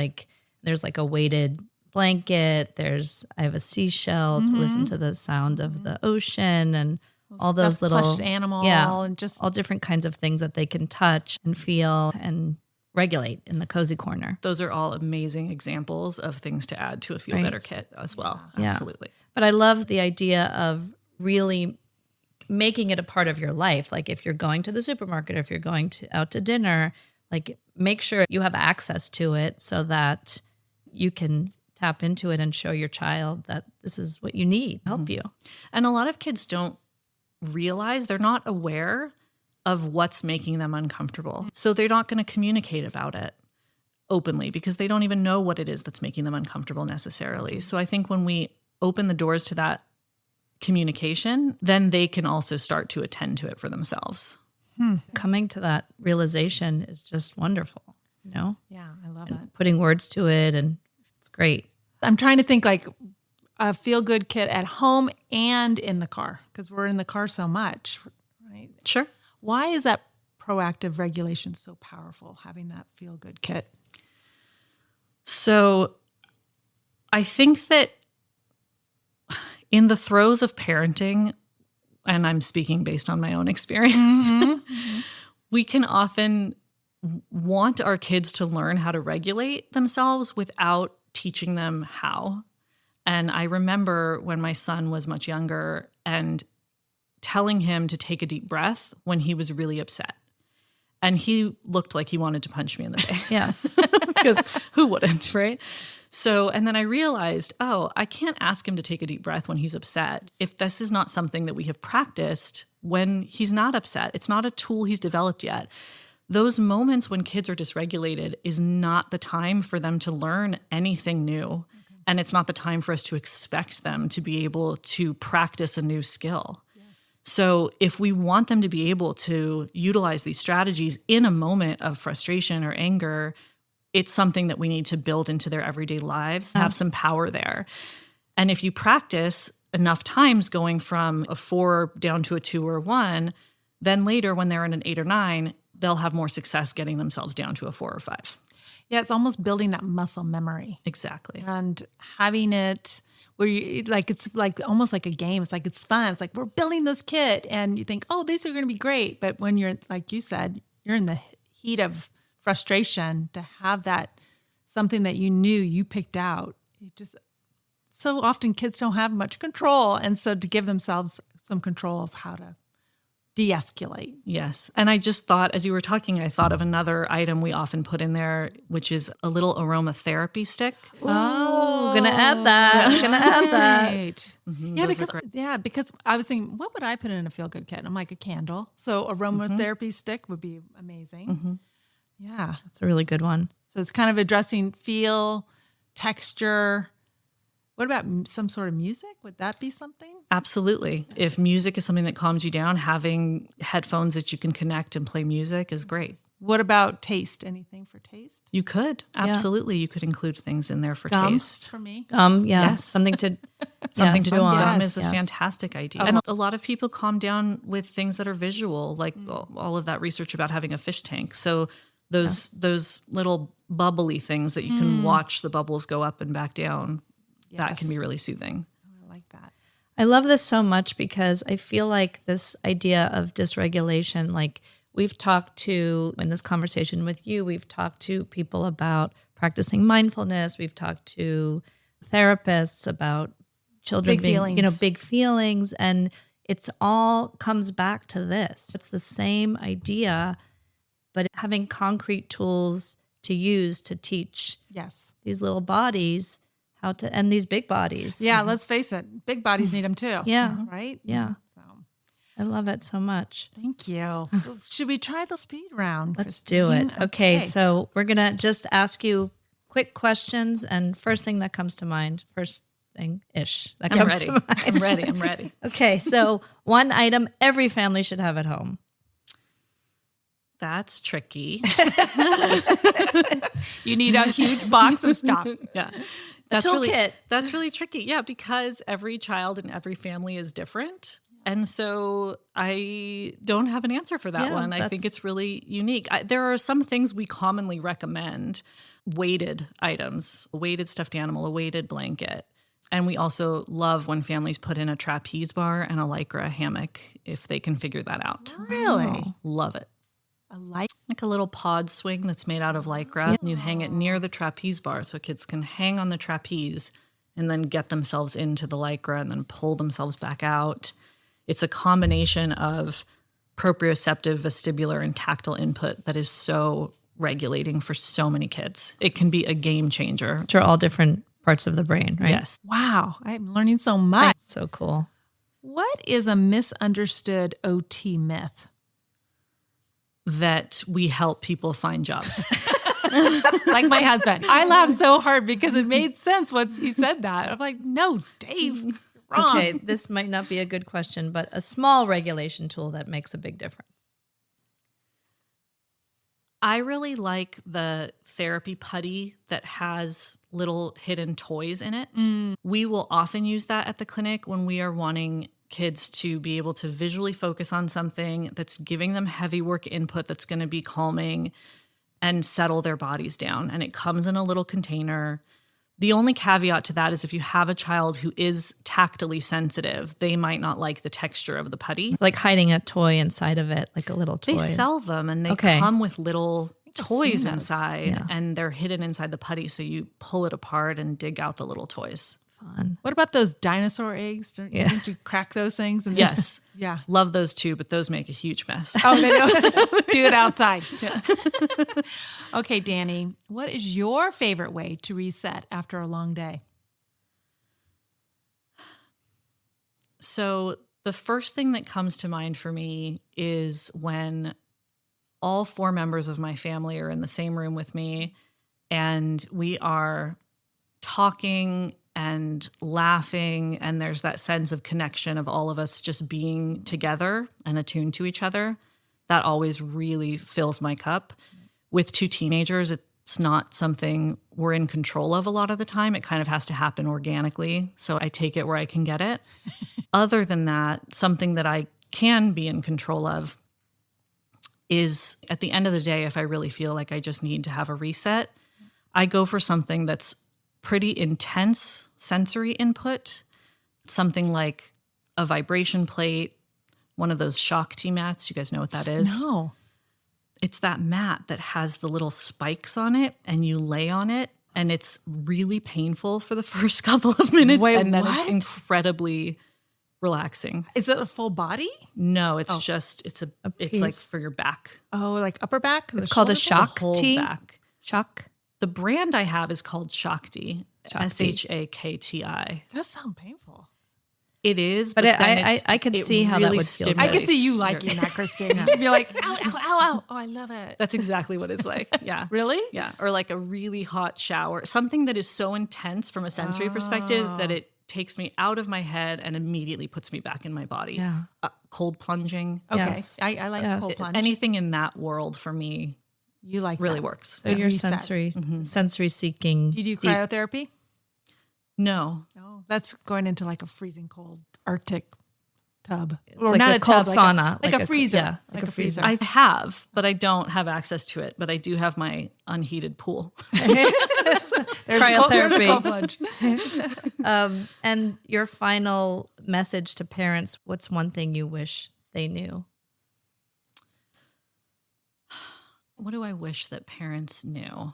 there's like a weighted blanket. I have a seashell to listen to the sound of the ocean and all those little plushed animal and just all different kinds of things that they can touch and feel and regulate in the cozy corner. Those are all amazing examples of things to add to a Feel Better kit as well. Yeah. Absolutely. But I love the idea of really making it a part of your life. Like if you're going to the supermarket, or if you're going out to dinner, like make sure you have access to it so that you can tap into it and show your child that this is what you need to help you. And a lot of kids don't realize, they're not aware of what's making them uncomfortable. So they're not going to communicate about it openly because they don't even know what it is that's making them uncomfortable necessarily. So I think when we open the doors to that communication, then they can also start to attend to it for themselves. Coming to that realization is just wonderful, you know? Yeah, I love that. Putting words to it, and it's great. I'm trying to think like a feel-good kit at home and in the car because we're in the car so much, right? Sure. Why is that proactive regulation so powerful, having that feel-good kit? So I think that in the throes of parenting, and I'm speaking based on my own experience, we can often want our kids to learn how to regulate themselves without teaching them how. And I remember when my son was much younger and telling him to take a deep breath when he was really upset. And he looked like he wanted to punch me in the face. Yes. Because who wouldn't, right? So, and then I realized, oh, I can't ask him to take a deep breath when he's upset if this is not something that we have practiced when he's not upset. It's not a tool he's developed yet. Those moments when kids are dysregulated is not the time for them to learn anything new. Okay. And it's not the time for us to expect them to be able to practice a new skill. Yes. So if we want them to be able to utilize these strategies in a moment of frustration or anger, it's something that we need to build into their everyday lives, have some power there. And if you practice enough times going from a 4 down to a 2 or a 1, then later when they're in an 8 or 9, they'll have more success getting themselves down to a 4 or 5. Yeah, it's almost building that muscle memory. Exactly. And having it where you like, it's like almost like a game. It's like, it's fun. It's like, we're building this kit and you think, oh, these are going to be great. But when you're, like you said, you're in the heat of frustration, to have that something that you knew you picked out. You just, so often kids don't have much control. And so to give themselves some control of how to de-escalate. Yes. And I just thought, as you were talking, I thought of another item we often put in there, which is a little aromatherapy stick. Oh, gonna add that. Gonna add that. Right. Because I was thinking, what would I put in a feel-good kit? I'm like, a candle. So aromatherapy stick would be amazing. Yeah. That's a really good one. So it's kind of addressing feel, texture. What about some sort of music? Would that be something? Absolutely. If music is something that calms you down, having headphones that you can connect and play music is great. What about taste? Anything for taste? You could. Absolutely. You could include things in there for Gum taste. For me. Yes. Something to Something to chew do on. gum is a fantastic idea. And a lot of people calm down with things that are visual, like all of that research about having a fish tank. So those little bubbly things that you can watch the bubbles go up and back down, that can be really soothing. I like that. I love this so much because I feel like this idea of dysregulation, like we've talked to, in this conversation with you, we've talked to people about practicing mindfulness. We've talked to therapists about children big feelings. And it's all comes back to this. It's the same idea, but having concrete tools to use to teach these little bodies how to, and these big bodies. Yeah, let's face it. Big bodies need them too. Yeah. Right? Yeah. So I love it so much. thank you. Should we try the speed round? Let's do it. Okay, so we're going to just ask you quick questions, and first thing that comes to mind, first thing-ish that comes to mind. I'm ready. Okay, so one item every family should have at home. That's tricky. You need a huge box of stuff. Yeah. Toolkit. That's really tricky. Yeah, because every child and every family is different. And so I don't have an answer for that one. I think it's really unique. There are some things we commonly recommend, weighted items, a weighted stuffed animal, a weighted blanket. And we also love when families put in a trapeze bar and a Lycra hammock if they can figure that out. Really? Love it. Like a little pod swing that's made out of Lycra. And you hang it near the trapeze bar so kids can hang on the trapeze and then get themselves into the Lycra and then pull themselves back out. It's a combination of proprioceptive, vestibular, and tactile input that is so regulating for so many kids. It can be a game changer. Which are all different parts of the brain, right? Yes. wow, I'm learning so much. So cool. What is a misunderstood OT myth? That we help people find jobs. Like my husband. I laughed so hard because it made sense once he said that. I'm like, no, Dave, you're wrong. Okay, this might not be a good question, but a small regulation tool that makes a big difference. I really like the therapy putty that has little hidden toys in it. We will often use that at the clinic when we are wanting kids to be able to visually focus on something that's giving them heavy work input that's going to be calming and settle their bodies down. And it comes in a little container. The only caveat to that is if you have a child who is tactily sensitive, they might not like the texture of the putty. It's like hiding a toy inside of it, like a little toy. They sell them and they come with little toys inside and they're hidden inside the putty. So you pull it apart and dig out the little toys. Fun. What about those dinosaur eggs? Don't you crack those things? And Yes. Yeah. Love those too, but those make a huge mess. Oh, they don't do it outside. Yeah. Okay, Dani, what is your favorite way to reset after a long day? So the first thing that comes to mind for me is when all 4 members of my family are in the same room with me and we are talking and laughing, and there's that sense of connection of all of us just being together and attuned to each other. That always really fills my cup. With 2 teenagers, it's not something we're in control of a lot of the time. It kind of has to happen organically. So I take it where I can get it. Other than that, something that I can be in control of is at the end of the day, if I really feel like I just need to have a reset, I go for something that's pretty intense sensory input, something like a vibration plate, one of those Shakti mats. You guys know what that is? No. It's that mat that has the little spikes on it and you lay on it and it's really painful for the first couple of minutes. Wait, and then what? it's incredibly relaxing. Is it a full body? No, it's just, it's like piece. for your back. Oh, like upper back? It's called a shoulder The whole Shakti. back. Shock. The brand I have is called Shakti, Shakti. Shakti. pad? It does sound painful. It is, But then I could it see how that really would feel. I could see you stimulates liking your- that, Christine. You'd be like, ow, ow, ow, ow. Oh, I love it. That's exactly what it's like. Yeah. Really? Yeah. Or like a really hot shower, something that is so intense from a sensory perspective that it takes me out of my head and immediately puts me back in my body. Yeah. Cold plunging. Okay. Yes. I like Yes. cold plunge. Anything in that world for me You like really that. works. So you're Reset. sensory seeking. Do you do deep- cryotherapy? No. No. That's going into like a freezing cold Arctic tub. It's like a cold sauna, Like a freezer. yeah, like a freezer. I have, but I don't have access to it. But I do have my unheated pool. There's Cryotherapy. a cold plunge. And your final message to parents, what's one thing you wish they knew? What do I wish that parents knew?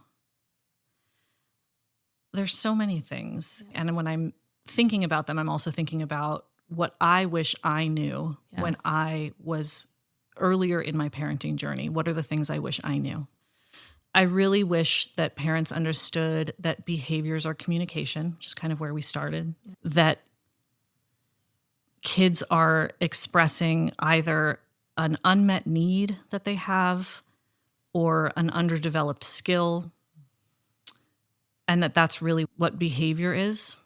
There's so many things. And when I'm thinking about them, I'm also thinking about what I wish I knew when Yes. I was earlier in my parenting journey. What are the things I wish I knew? I really wish that parents understood that behaviors are communication, which is kind of where we started, that kids are expressing either an unmet need that they have or an underdeveloped skill, and that's really what behavior is.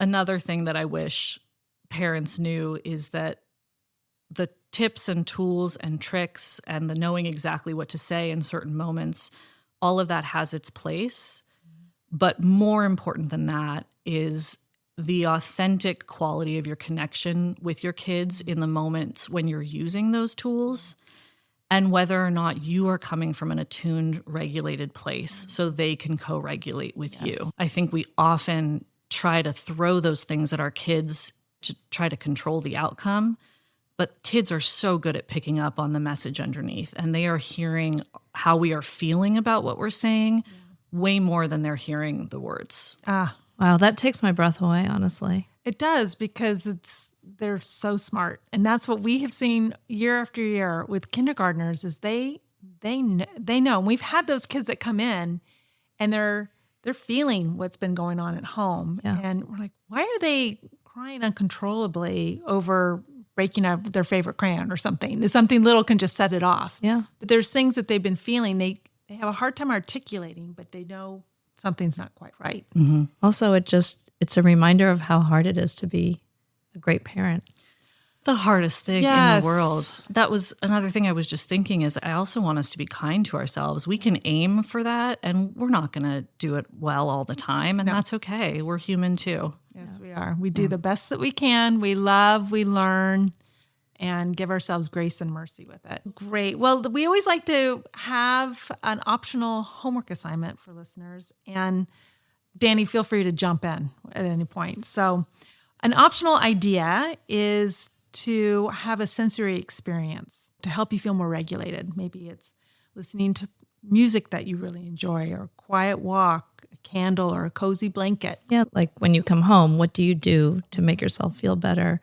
Another thing that I wish parents knew is that the tips and tools and tricks and the knowing exactly what to say in certain moments, all of that has its place. But more important than that is the authentic quality of your connection with your kids in the moments when you're using those tools, and whether or not you are coming from an attuned, regulated place so they can co-regulate with you. I think we often try to throw those things at our kids to try to control the outcome, but kids are so good at picking up on the message underneath, and they are hearing how we are feeling about what we're saying way more than they're hearing the words. Wow, that takes my breath away, honestly. It does, because they're so smart, and that's what we have seen year after year with kindergartners. Is they know. And we've had those kids that come in, and they're feeling what's been going on at home, and we're like, why are they crying uncontrollably over breaking up their favorite crayon or something? Something little can just set it off. Yeah. But there's things that they've been feeling. They have a hard time articulating, but they know something's not quite right. Also, it's a reminder of how hard it is to be a great parent. The hardest thing in Yes. the world. That was another thing I was just thinking is I also want us to be kind to ourselves. We can aim for that, and we're not going to do it well all the time, and that's okay. We're human too. Yes, we are. We do the best that we can. We love, we learn, and give ourselves grace and mercy with it. Great. Well, we always like to have an optional homework assignment for listeners. And Dani, feel free to jump in at any point. So an optional idea is to have a sensory experience to help you feel more regulated. Maybe it's listening to music that you really enjoy, or a quiet walk, a candle, or a cozy blanket. Yeah, like when you come home, what do you do to make yourself feel better?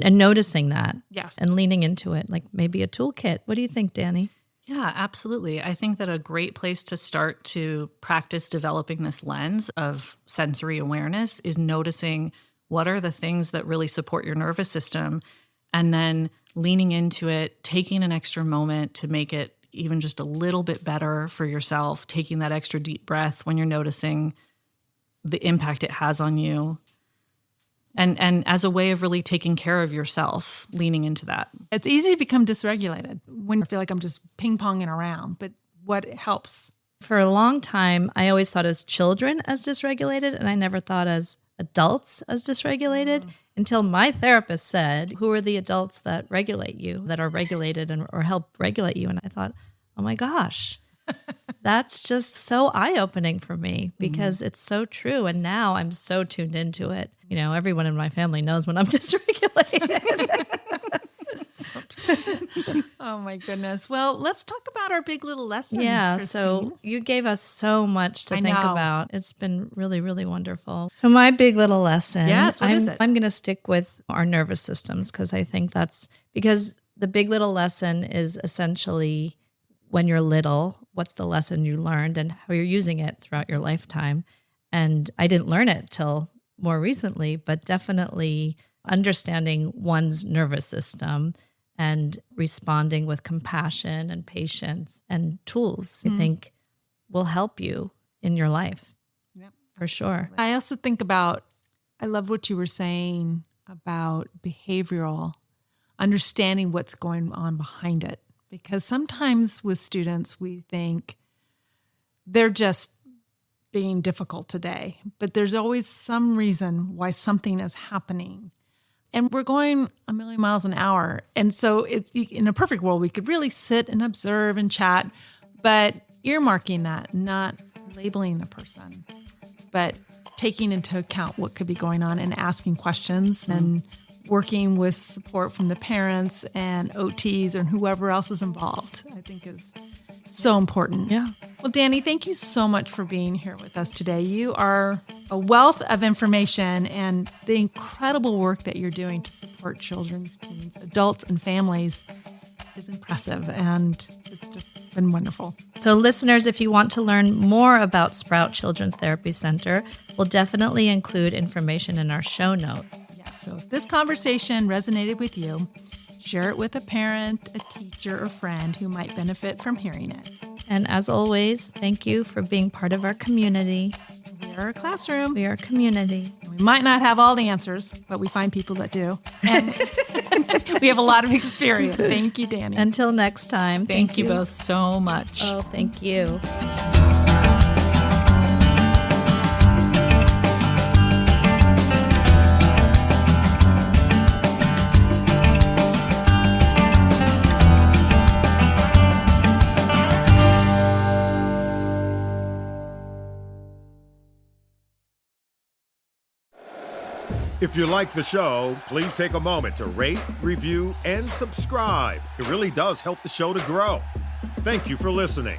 And noticing that. Yes. And leaning into it, like maybe a toolkit. What do you think, Dani? Yeah, absolutely. I think that a great place to start to practice developing this lens of sensory awareness is noticing what are the things that really support your nervous system, and then leaning into it, taking an extra moment to make it even just a little bit better for yourself, taking that extra deep breath when you're noticing the impact it has on you. And as a way of really taking care of yourself, leaning into that. It's easy to become dysregulated when I feel like I'm just ping-ponging around, but what helps? For a long time, I always thought as children as dysregulated, and I never thought as adults as dysregulated until my therapist said, who are the adults that regulate you, that are regulated or help regulate you? And I thought, oh my gosh, that's just so eye-opening for me because it's so true. And now I'm so tuned into it. You know, everyone in my family knows when I'm dysregulated. Oh my goodness. Well, let's talk about our big little lesson. Yeah, Christine. so you gave us so much to I think know. about. It's been really, really wonderful. So my big little lesson. Yes, what is it? I'm going to stick with our nervous systems because I think that's because the big little lesson is essentially when you're little, what's the lesson you learned and how you're using it throughout your lifetime. And I didn't learn it till more recently, but definitely understanding one's nervous system and responding with compassion and patience and tools, I think will help you in your life. Yep. For sure. I also think about, I love what you were saying about behavioral, understanding what's going on behind it. Because sometimes with students, we think they're just being difficult today, but there's always some reason why something is happening. And we're going a million miles an hour. And so it's in a perfect world, we could really sit and observe and chat, but earmarking that, not labeling a person, but taking into account what could be going on and asking questions and working with support from the parents and OTs and whoever else is involved, I think is so important. Yeah. Well, Dani, thank you so much for being here with us today. You are a wealth of information, and the incredible work that you're doing to support children's, teens, adults, and families is impressive, and it's just been wonderful. So listeners, if you want to learn more about Sprout Children's Therapy Center, we'll definitely include information in our show notes. Yes, so if this conversation resonated with you, share it with a parent, a teacher, or friend who might benefit from hearing it. And as always, thank you for being part of our community. We are a classroom. We are a community. We might not have all the answers, but we find people that do. And we have a lot of experience. Thank you, Dani. Until next time. Thank you both so much. Oh, thank you. If you like the show, please take a moment to rate, review, and subscribe. It really does help the show to grow. Thank you for listening.